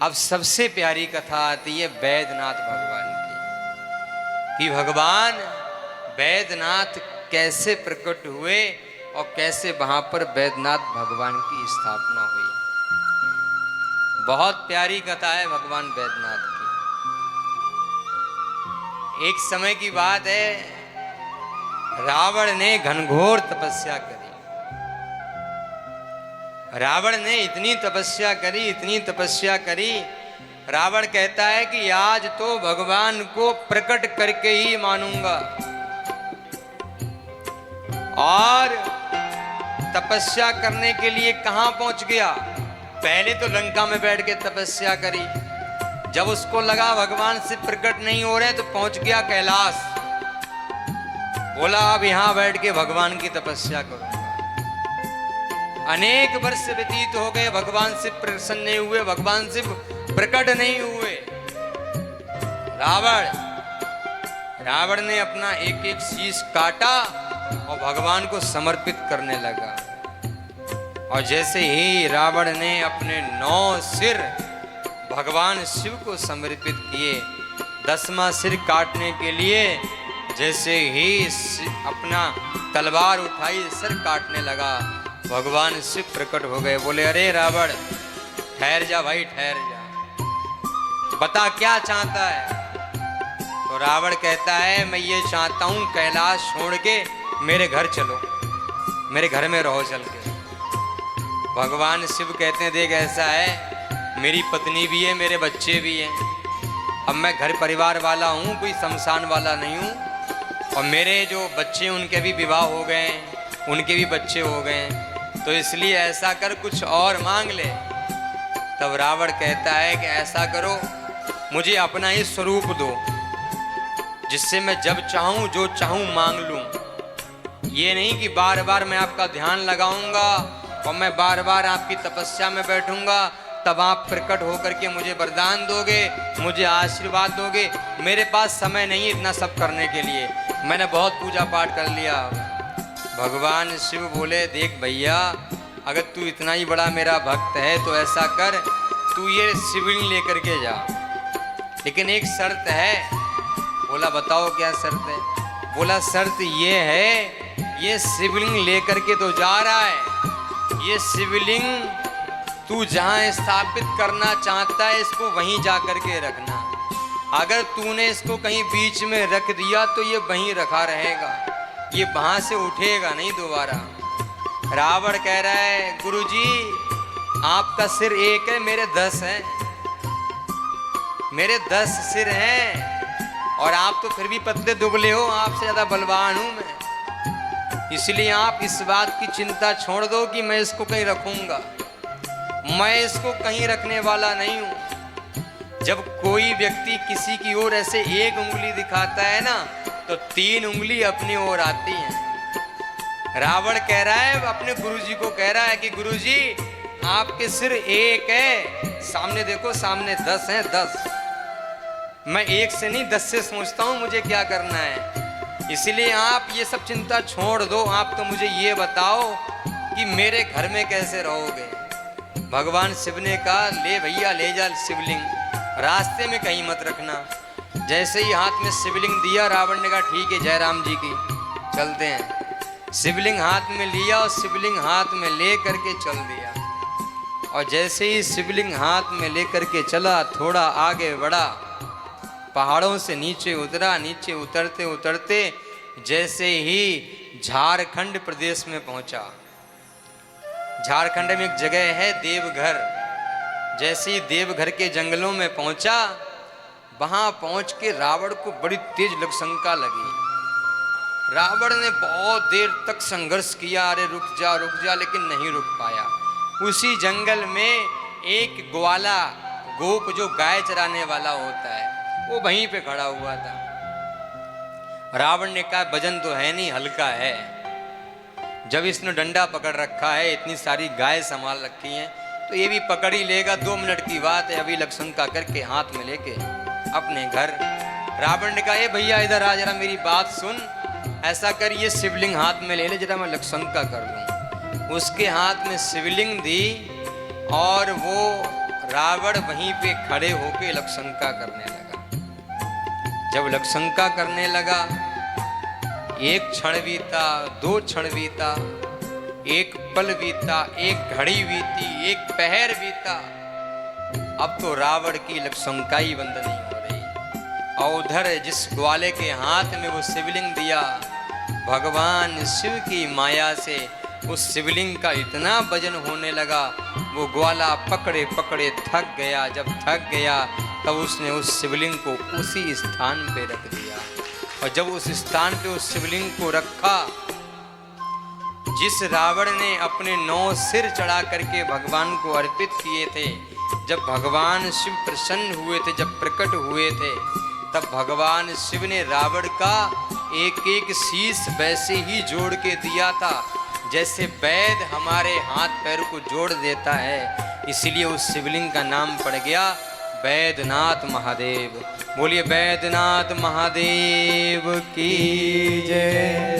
अब सबसे प्यारी कथा आती है बैद्यनाथ भगवान की, कि भगवान बैद्यनाथ कैसे प्रकट हुए और कैसे वहां पर बैद्यनाथ भगवान की स्थापना हुई। बहुत प्यारी कथा है भगवान बैद्यनाथ की। एक समय की बात है, रावण ने घनघोर तपस्या करी। रावण ने इतनी तपस्या करी, रावण कहता है कि आज तो भगवान को प्रकट करके ही मानूंगा। और तपस्या करने के लिए कहां पहुंच गया? पहले तो लंका में बैठ के तपस्या करी, जब उसको लगा भगवान से प्रकट नहीं हो रहे तो पहुंच गया कैलाश। बोला अब यहां बैठ के भगवान की तपस्या करूंगा। अनेक वर्ष व्यतीत हो गए, भगवान से प्रसन्न नहीं हुए, भगवान से प्रकट नहीं हुए। रावण ने अपना एक एक शीश काटा और भगवान को समर्पित करने लगा। और जैसे ही रावण ने अपने 9 सिर भगवान शिव को समर्पित किए, 10वां सिर काटने के लिए जैसे ही अपना तलवार उठाई, सिर काटने लगा, भगवान शिव प्रकट हो गए। बोले अरे रावण ठहर जा भाई, ठहर जा, बता क्या चाहता है। तो रावण कहता है मैं ये चाहता हूं कैलाश छोड़ के मेरे घर चलो, मेरे घर में रहो चल के। भगवान शिव कहते हैं देख ऐसा है, मेरी पत्नी भी है, मेरे बच्चे भी हैं। अब मैं घर परिवार वाला हूँ, कोई शमशान वाला नहीं हूँ। और मेरे जो बच्चे उनके भी विवाह हो गए, उनके भी बच्चे हो गए, तो इसलिए ऐसा कर कुछ और मांग ले। तब रावण कहता है कि ऐसा करो, मुझे अपना ही स्वरूप दो, जिससे मैं जब चाहूँ जो चाहूँ मांग लूँ। ये नहीं कि बार बार मैं आपका ध्यान लगाऊंगा और मैं बार बार आपकी तपस्या में बैठूंगा, तब आप प्रकट होकर के मुझे वरदान दोगे, मुझे आशीर्वाद दोगे। मेरे पास समय नहीं इतना सब करने के लिए, मैंने बहुत पूजा पाठ कर लिया। भगवान शिव बोले देख भैया, अगर तू इतना ही बड़ा मेरा भक्त है तो ऐसा कर, तू ये शिवलिंग लेकर के जा, लेकिन एक शर्त है। बोला बताओ क्या शर्त है? बोला शर्त ये है, ये शिवलिंग लेकर के तो जा रहा है, ये शिवलिंग तू जहाँ स्थापित करना चाहता है इसको वहीं जा करके रखना। अगर तूने इसको कहीं बीच में रख दिया तो ये वहीं रखा रहेगा, ये वहां से उठेगा नहीं दोबारा। रावण कह रहा है गुरुजी आपका सिर एक है, मेरे 10 हैं, मेरे 10 सिर हैं, और आप तो फिर भी पतले दुबले हो, आपसे ज्यादा बलवान हूं मैं। इसलिए आप इस बात की चिंता छोड़ दो कि मैं इसको कहीं रखूंगा, मैं इसको कहीं रखने वाला नहीं हूं। जब कोई व्यक्ति किसी की ओर ऐसे एक उंगली दिखाता है ना, तो 3 उंगली अपनी ओर आती हैं। रावण कह रहा है अपने गुरुजी को, कह रहा है कि गुरुजी आपके सिर एक है, सामने देखो सामने 10 हैं, 10। मैं एक से नहीं 10 से सोचता हूं मुझे क्या करना है। इसलिए आप ये सब चिंता छोड़ दो, आप तो मुझे ये बताओ कि मेरे घर में कैसे रहोगे। भगवान शिव ने कहा ले भैया ले जा शिवलिंग, रास्ते में कहीं मत रखना। जैसे ही हाथ में शिवलिंग दिया, रावण ने कहा ठीक है जय राम जी की, चलते हैं। शिवलिंग हाथ में लिया और शिवलिंग हाथ में ले करके चल दिया। और जैसे ही शिवलिंग हाथ में ले करके चला, थोड़ा आगे बढ़ा, पहाड़ों से नीचे उतरा, नीचे उतरते उतरते जैसे ही झारखंड प्रदेश में पहुंचा। झारखंड में एक जगह है देवघर। जैसे ही देवघर के जंगलों में पहुंचा, वहां पहुंच के रावण को बड़ी तेज लघुशंका लगी। रावण ने बहुत देर तक संघर्ष किया, अरे रुक जा, लेकिन नहीं रुक पाया। उसी जंगल में एक ग्वाला, गोप जो गाय चराने वाला होता है, वो वहीं पे खड़ा हुआ था। रावण ने कहा वजन तो है नहीं, हल्का है। जब इसने डंडा पकड़ रखा है, इतनी सारी गाय संभाल रखी हैं, तो ये भी पकड़ ही लेगा, 2 मिनट की बात है। अभी लघुशंका करके हाथ में लेके अपने घर। रावण ने कहा ए भैया इधर आ, जरा मेरी बात सुन, ऐसा कर ये शिवलिंग हाथ में ले ले, जरा मैं लघुशंका कर लूँ। उसके हाथ में शिवलिंग दी और वो रावण वहीं पे खड़े होके लक्षशंका करने लगा। जब लक्षशंका करने लगा, एक क्षण बीता, 2 क्षण बीता, एक पल बीता, एक घड़ी बीती, एक पहर बीता। अब तो रावण की लक्षशंका ही बंद नहीं हो रही। और उधर जिस ग्वाले के हाथ में वो शिवलिंग दिया, भगवान शिव की माया से उस शिवलिंग का इतना वजन होने लगा, वो ग्वाला पकड़े पकड़े थक गया। जब थक गया तब उसने उस शिवलिंग को उसी स्थान पे रख दिया। और जब उस स्थान पे उस शिवलिंग को रखा, जिस रावण ने अपने 9 सिर चढ़ा करके भगवान को अर्पित किए थे, जब भगवान शिव प्रसन्न हुए थे, जब प्रकट हुए थे, तब भगवान शिव ने रावण का एक एक शीश वैसे ही जोड़ के दिया था जैसे वैद्य हमारे हाथ पैर को जोड़ देता है। इसलिए उस शिवलिंग का नाम पड़ गया वैद्यनाथ महादेव। बोलिए वैद्यनाथ महादेव की जय।